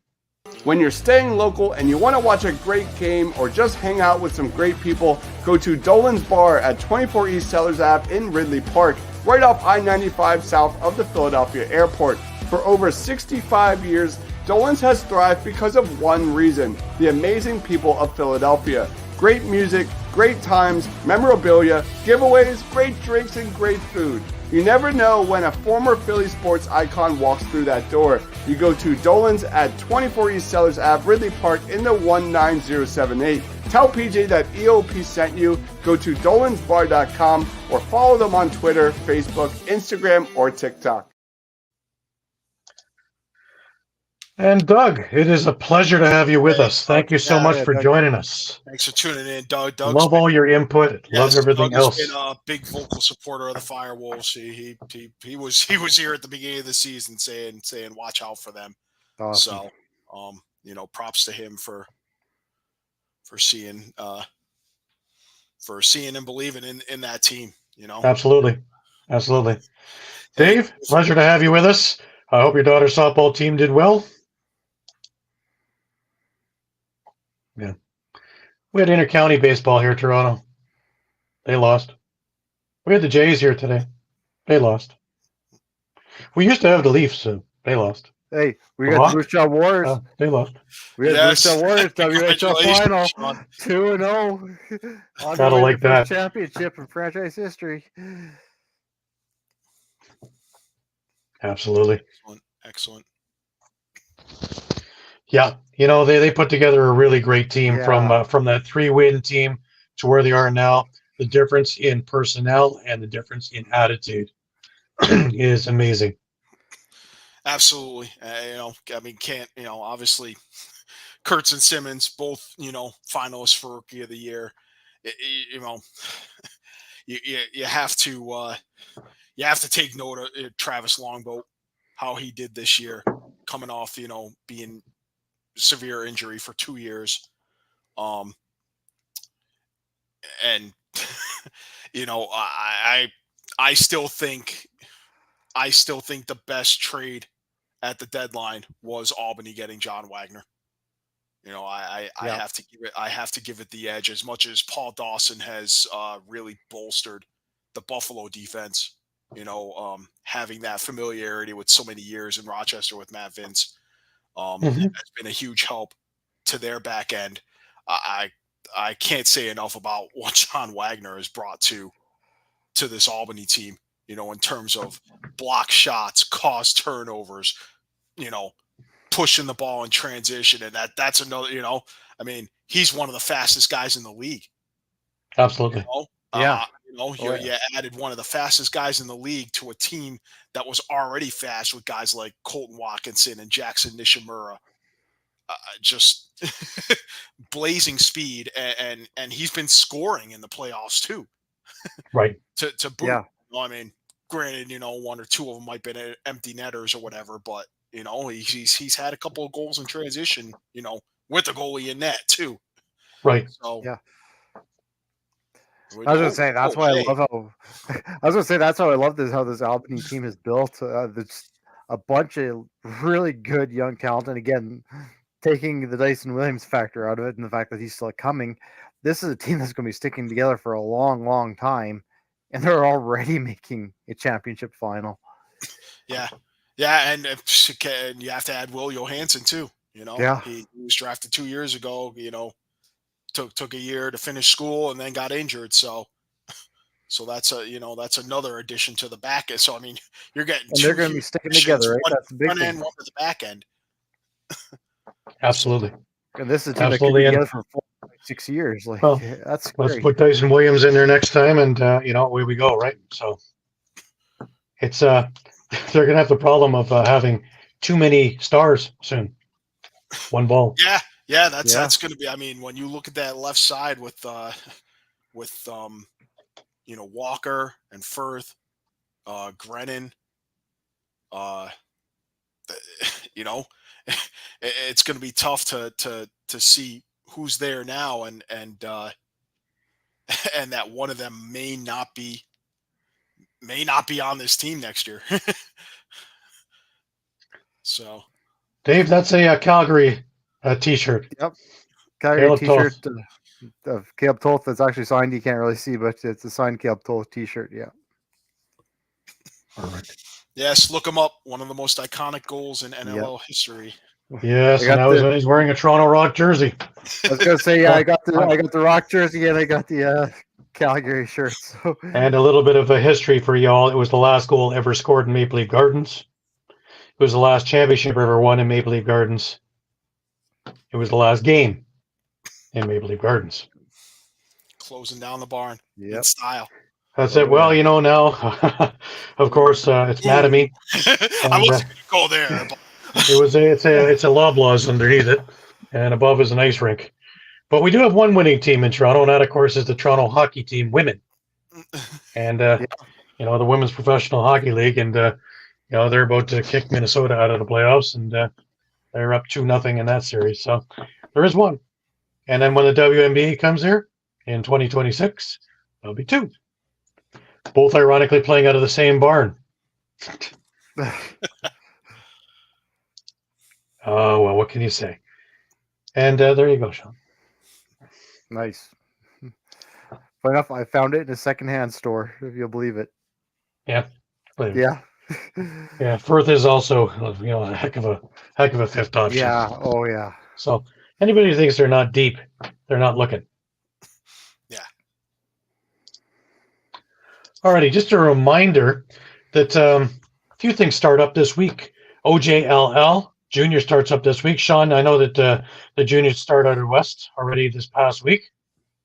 When you're staying local and you want to watch a great game or just hang out with some great people, go to Dolan's Bar at 24 East Sellers Ave in Ridley Park, right off I-95 south of the Philadelphia airport. For over 65 years, Dolan's has thrived because of one reason: the amazing people of Philadelphia. Great music, great times, memorabilia, giveaways, great drinks, and great food. You never know when a former Philly sports icon walks through that door. You go to Dolan's at 24 East Sellers Ave, Ridley Park in the 19078. Tell PJ that EOP sent you. Go to dolansbar.com or follow them on Twitter, Facebook, Instagram, or TikTok. And Doug, it is a pleasure to have you with us. Thank you so much for joining us. Thanks for tuning in, Doug. Love all your input. Love everything else. Doug has been a big vocal supporter of the Firewolves. He was here at the beginning of the season saying watch out for them. Awesome. So props to him for seeing and believing in that team. Absolutely. Dave, pleasure to have you with us. I hope your daughter's softball team did well. Yeah. We had inter-county baseball here in Toronto. They lost. We had the Jays here today. They lost. We used to have the Leafs, so they lost. Hey, we got the Bruce Shaw Warriors. They lost. We got Bruce Shaw Warriors WHL final, Sean. 2-0. On Gotta the way like to the first that. championship in franchise history. Absolutely. Excellent. Yeah, they put together a really great team from that 3-win team to where they are now. The difference in personnel and the difference in attitude is amazing. Absolutely. Obviously, Kurtz and Simmons, both, finalists for Rookie of the Year. You have to take note of Travis Longboat, how he did this year, coming off, being severe injury for 2 years. And I still think the best trade at the deadline was Albany getting John Wagner. I have to give it the edge, as much as Paul Dawson has really bolstered the Buffalo defense. Having that familiarity with so many years in Rochester with Matt Vince has been a huge help to their back end. I can't say enough about what John Wagner has brought to this Albany team, in terms of block shots, cause turnovers, pushing the ball in transition. And that's another, he's one of the fastest guys in the league. Absolutely. You added one of the fastest guys in the league to a team that was already fast with guys like Colton Watkinson and Jackson Nishimura. Just blazing speed, and he's been scoring in the playoffs too. Right. to boot. Yeah. Granted, one or two of them might have been empty netters or whatever, but he's had a couple of goals in transition, with the goalie in net too. Right. So yeah. I was gonna say that's why I love how. I was gonna say that's how I love how this Albany team is built. There's a bunch of really good young talent, and again, taking the Dyson Williams factor out of it and the fact that he's still coming, this is a team that's going to be sticking together for a long, long time, and they're already making a championship final. Yeah, and you have to add Will Johansson too. He was drafted 2 years ago. Took a year to finish school and then got injured. So that's another addition to the back end. So you're getting and they're going to be sticking together, right? That's the big front thing. end, one to the back end. Absolutely. And this is a team that could be together for 4-6 years. That's great. Let's put Dyson Williams in there next time, and away we go, right? So it's they're going to have the problem of having too many stars soon. One ball. Yeah, that's going to be. When you look at that left side with Walker and Firth, Grennan, it's going to be tough to see who's there now, and that one of them may not be on this team next year. So, Dave, that's a Calgary T-shirt. Yep, Calgary T-shirt of Caleb Toth that's actually signed. You can't really see, but it's a signed Caleb Toth T-shirt. Yeah. All right. Yes, look him up. One of the most iconic goals in NLL history. Yes, and that was when he's wearing a Toronto Rock jersey. I was gonna say, I got the Rock jersey and I got the Calgary shirt. So. And a little bit of a history for y'all. It was the last goal ever scored in Maple Leaf Gardens. It was the last championship ever won in Maple Leaf Gardens. It was the last game in Maple Leaf Gardens. Closing down the barn in style. That's it. Well, now, of course, it's Mattamy. I wasn't going to go there. But... It's a Loblaws underneath it, and above is an ice rink. But we do have one winning team in Toronto, and that, of course, is the Toronto Hockey Team Women. And the Women's Professional Hockey League, and they're about to kick Minnesota out of the playoffs, and They're up 2-0 in that series. So there is one. And then when the WNBA comes here in 2026, there'll be 2. Both ironically playing out of the same barn. Oh, well, what can you say? And there you go, Shawn. Nice. Funny enough, I found it in a secondhand store, if you'll believe it. Yeah. Yeah. Yeah, Firth is also, a heck of a fifth option. Yeah. Oh, yeah. So anybody who thinks they're not deep, they're not looking. Yeah. Alrighty, just a reminder that a few things start up this week. OJLL Junior starts up this week. Shawn, I know that the juniors start out west already this past week.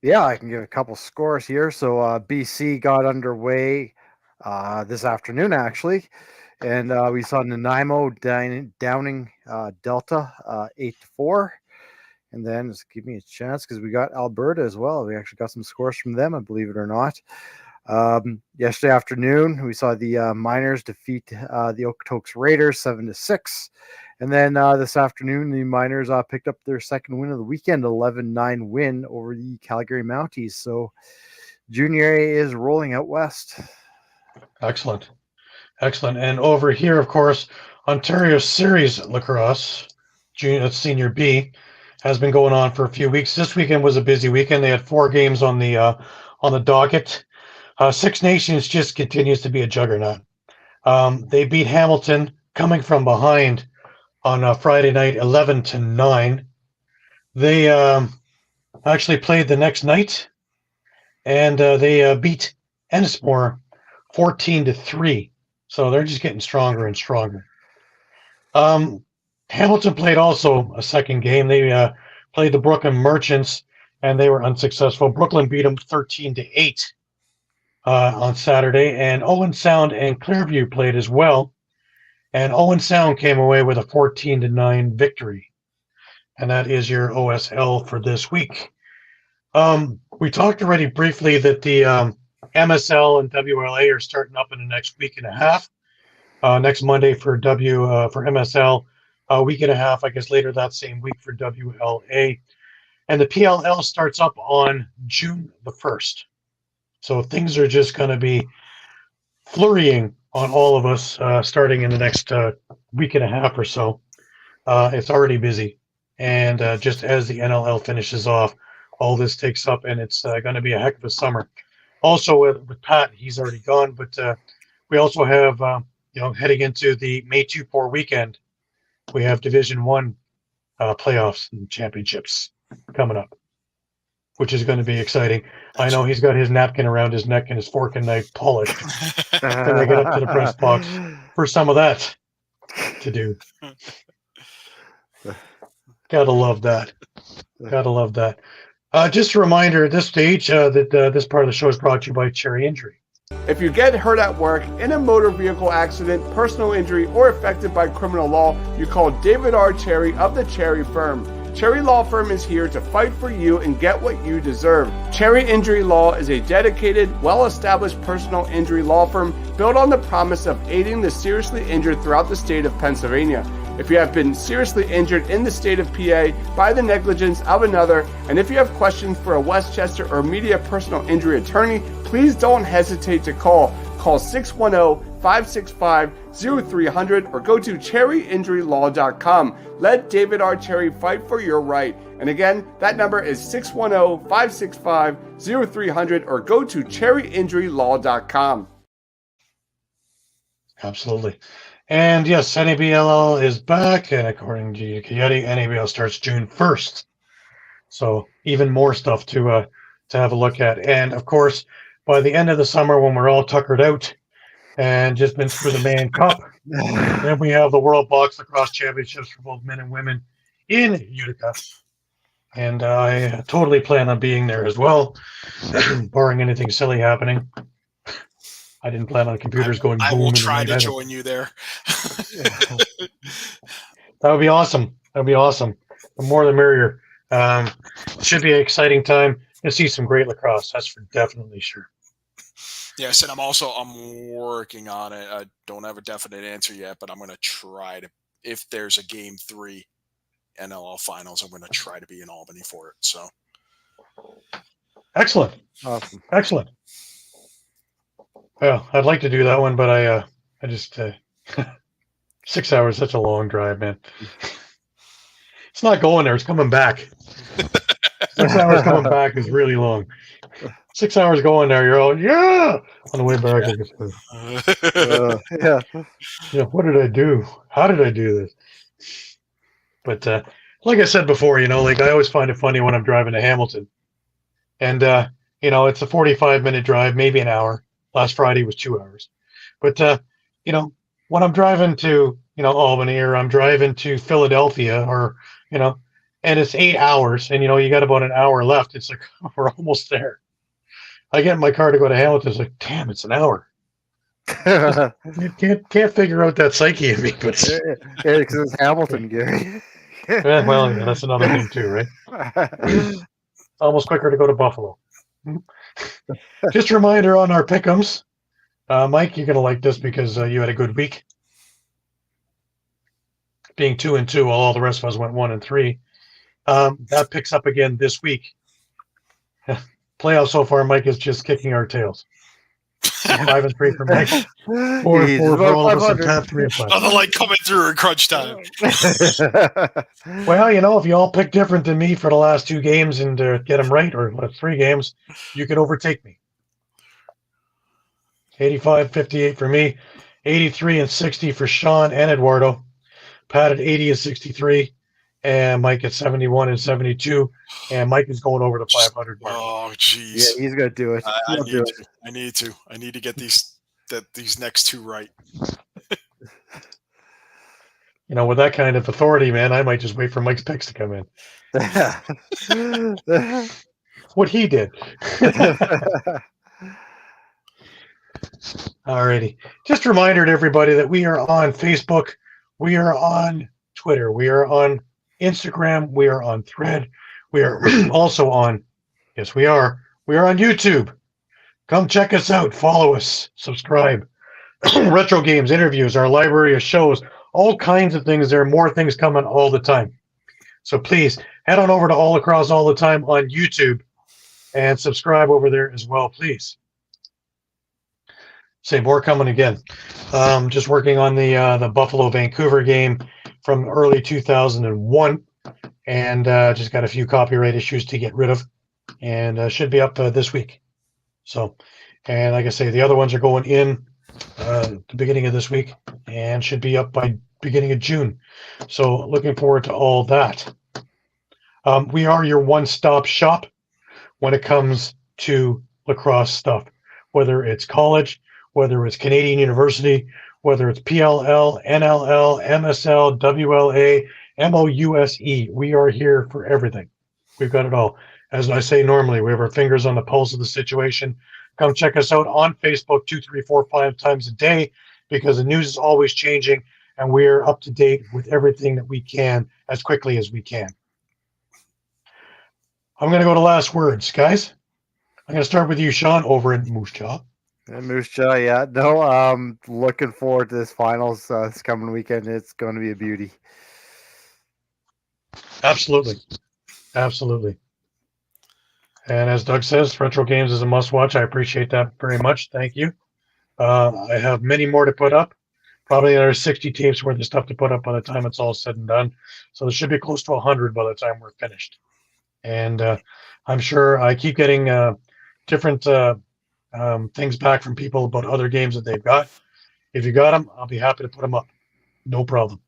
Yeah, I can give a couple scores here. So BC got underway this afternoon, actually. And we saw Nanaimo downing Delta 8-4. And then just give me a chance because we got Alberta as well. We actually got some scores from them, I believe it or not. Yesterday afternoon, we saw the Miners defeat the Okotoks Raiders 7-6. And then this afternoon, the Miners picked up their second win of the weekend, 11-9 win over the Calgary Mounties. So Junior A is rolling out west. Excellent. And over here, of course, Ontario Series Lacrosse, Senior B, has been going on for a few weeks. This weekend was a busy weekend. They had 4 games on the docket. Six Nations just continues to be a juggernaut. They beat Hamilton coming from behind on Friday night, 11-9. They actually played the next night, and they beat Ennismore 14-3. So they're just getting stronger and stronger. Hamilton played also a second game. They played the Brooklyn Merchants, and they were unsuccessful. Brooklyn beat them 13-8 on Saturday, and Owen Sound and Clearview played as well. And Owen Sound came away with a 14-9 victory. And that is your OSL for this week. We talked already briefly that the MSL and WLA are starting up in the next week and a half. Next Monday for MSL, a week and a half, I guess, later that same week for WLA. And the PLL starts up on June the 1st. So things are just going to be flurrying on all of us starting in the next week and a half or so. It's already busy. And just as the NLL finishes off, all this takes up, and it's going to be a heck of a summer. Also with Pat, he's already gone, but we also have, heading into the May 2-4 weekend, we have Division I playoffs and championships coming up, which is going to be exciting. I know he's got his napkin around his neck and his fork and knife polished. Then they get up to the press box for some of that to do. Gotta love that. Just a reminder at this stage that this part of the show is brought to you by Cherry Injury. If you get hurt at work, in a motor vehicle accident, personal injury, or affected by criminal law, you call David R. Cherry of the Cherry Firm. Cherry Law Firm is here to fight for you and get what you deserve. Cherry Injury Law is a dedicated, well-established personal injury law firm built on the promise of aiding the seriously injured throughout the state of Pennsylvania. If you have been seriously injured in the state of PA by the negligence of another, and if you have questions for a Westchester or Media personal injury attorney, please don't hesitate to call. Call 610-565-0300 or go to cherryinjurylaw.com. Let David R. Cherry fight for your right. And again, that number is 610-565-0300 or go to cherryinjurylaw.com. Absolutely. And yes, NABLL is back, and according to Coyote, NABL starts June 1st. So even more stuff to have a look at. And of course, by the end of the summer, when we're all tuckered out and just been through the Man Cup, then we have the World Box Lacrosse Championships for both men and women in Utica. And I totally plan on being there as well, barring anything silly happening. I didn't plan on computers going boom. I will try to join you there. That would be awesome. The more the merrier. It should be an exciting time. You'll see some great lacrosse. That's for definitely sure. Yes, and I'm working on it. I don't have a definite answer yet, but I'm going to try to, if there's a game 3 NLL finals. I'm going to try to be in Albany for it. So Excellent. Awesome. Excellent. Well, I'd like to do that one, but I just 6 hours, such a long drive, man. It's not going there, it's coming back. 6 hours coming back is really long. 6 hours going there, you're all on the way back. Yeah. What did I do? How did I do this? But like I said before, like I always find it funny when I'm driving to Hamilton, and it's a 45-minute drive, maybe an hour. Last Friday was 2 hours, but when I'm driving to Albany, or I'm driving to Philadelphia, or and it's 8 hours, and you got about an hour left. It's like we're almost there. I get in my car to go to Hamilton. It's like, damn, it's an hour. Can't figure out that psyche in me, but because it's Hamilton, Gary. well, yeah, that's another thing too, right? Almost quicker to go to Buffalo. Just a reminder on our pick'ems, Mike, you're gonna like this because you had a good week, being 2-2, while all the rest of us went 1-3. That picks up again this week. Playoff so far, Mike is just kicking our tails. 5-3 for Mike. 4-4 for all of us, and top 3 and 5. Nothing like coming through in crunch time. Well, if you all pick different than me for the last 2 games and get them right, or 3 games, you can overtake me. 85-58 for me, 83-60 for Shawn and Eduardo. Pat at 80 and 63, and Mike at 71-72, and Mike is going over the 500 mark. Oh, jeez. Yeah, he's gonna do it. I need to get these next 2 right. With that kind of authority, man, I might just wait for Mike's picks to come in. What he did. Alrighty. Just a reminder to everybody that we are on Facebook, we are on Twitter, we are on Instagram, we are on Thread, we are also on, yes, we are on YouTube. Come check us out, follow us, subscribe. Retro games, interviews, our library of shows, all kinds of things. There are more things coming all the time. So please head on over to All Across All the Time on YouTube and subscribe over there as well, please. Say more coming again. Just working on the Buffalo Vancouver game from early 2001, and just got a few copyright issues to get rid of, and should be up this week. So, and like I say, the other ones are going in the beginning of this week and should be up by beginning of June. So looking forward to all that. We are your one-stop shop when it comes to lacrosse stuff, whether it's college, whether it's Canadian University, whether it's PLL, NLL, MSL, WLA, MOUSE. We are here for everything. We've got it all. As I say normally, we have our fingers on the pulse of the situation. Come check us out on Facebook 2, 3, 4, 5 times a day, because the news is always changing, and we're up to date with everything that we can as quickly as we can. I'm going to go to last words, guys. I'm going to start with you, Shawn, over in Moose Jaw. Moose Jaw, yeah. No, looking forward to this finals this coming weekend. It's going to be a beauty. Absolutely. Absolutely. And as Doug says, Retro Games is a must-watch. I appreciate that very much. Thank you. I have many more to put up. Probably another 60 tapes worth of stuff to put up by the time it's all said and done. So there should be close to 100 by the time we're finished. And I'm sure I keep getting different things back from people about other games that they've got. If you got them, I'll be happy to put them up. No problem.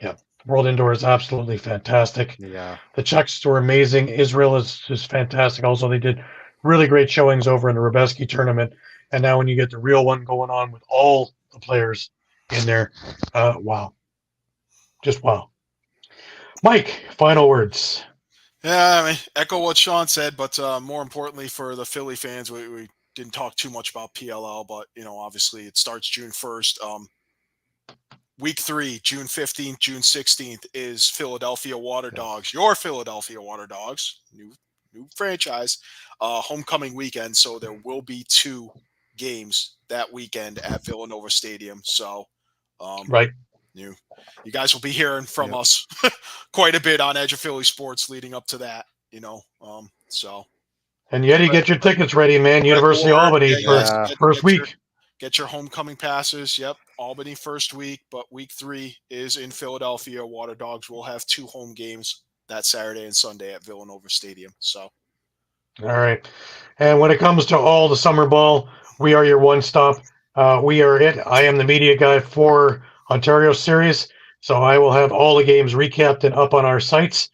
Yeah. World Indoor is absolutely fantastic. Yeah. The Czechs were amazing. Israel is fantastic. Also, they did really great showings over in the Rubeski tournament. And now when you get the real one going on with all the players in there, wow. Just wow. Mike, final words. Yeah, I mean, echo what Shawn said, but more importantly for the Philly fans, we didn't talk too much about PLL, but, obviously it starts June 1st. Week 3, June 15th, June 16th is Philadelphia Water Dogs, your Philadelphia Water Dogs, new franchise, homecoming weekend. So there will be 2 games that weekend at Villanova Stadium. So right. you guys will be hearing from us quite a bit on Edge of Philly Sports leading up to that. So. And Yeti, get your tickets ready, man. University of Albany for first week. Get your homecoming passes. Yep, Albany first week, but week 3 is in Philadelphia. Water Dogs will have 2 home games that Saturday and Sunday at Villanova Stadium. So. All right. And when it comes to all the summer ball, we are your one-stop. We are it. I am the media guy for Ontario Series, so I will have all the games recapped and up on our sites,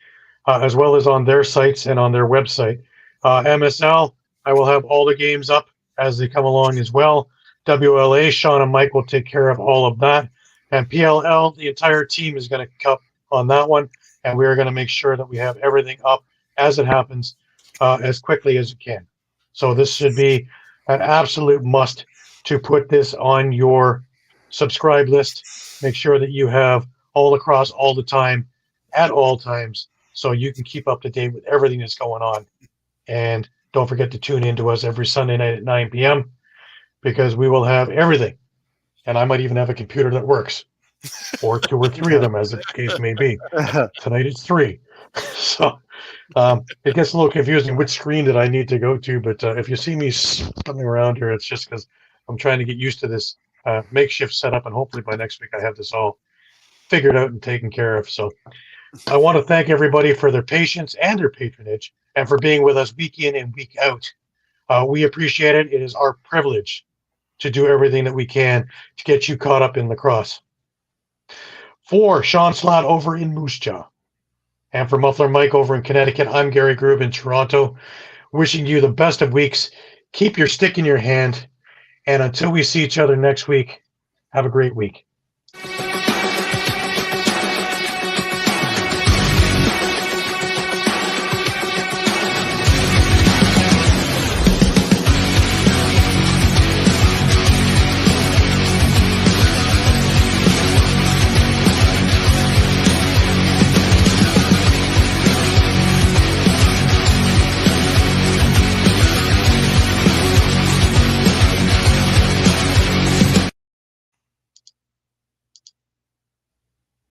as well as on their sites and on their website. MSL, I will have all the games up as they come along as well. WLA, Sean and Mike will take care of all of that. And PLL, the entire team is going to cup on that one, and we are going to make sure that we have everything up as it happens as quickly as it can. So this should be an absolute must to put this on your subscribe list. Make sure that you have all across all the time at all times so you can keep up to date with everything that's going on. And don't forget to tune in to us every Sunday night at 9 p.m. because we will have everything. And I might even have a computer that works, or 2 or 3 of them, as the case may be. Tonight it's 3. So it gets a little confusing which screen did I need to go to, but if you see me stumbling around here, it's just because I'm trying to get used to this makeshift setup, and hopefully by next week I have this all figured out and taken care of. So I want to thank everybody for their patience and their patronage and for being with us week in and week out. We appreciate it. It is our privilege to do everything that we can to get you caught up in lacrosse. For Shawn Slaght over in Moose Jaw, and for Muffler Mike over in Connecticut, I'm Gary Groob in Toronto, wishing you the best of weeks. Keep your stick in your hand, and until we see each other next week, have a great week.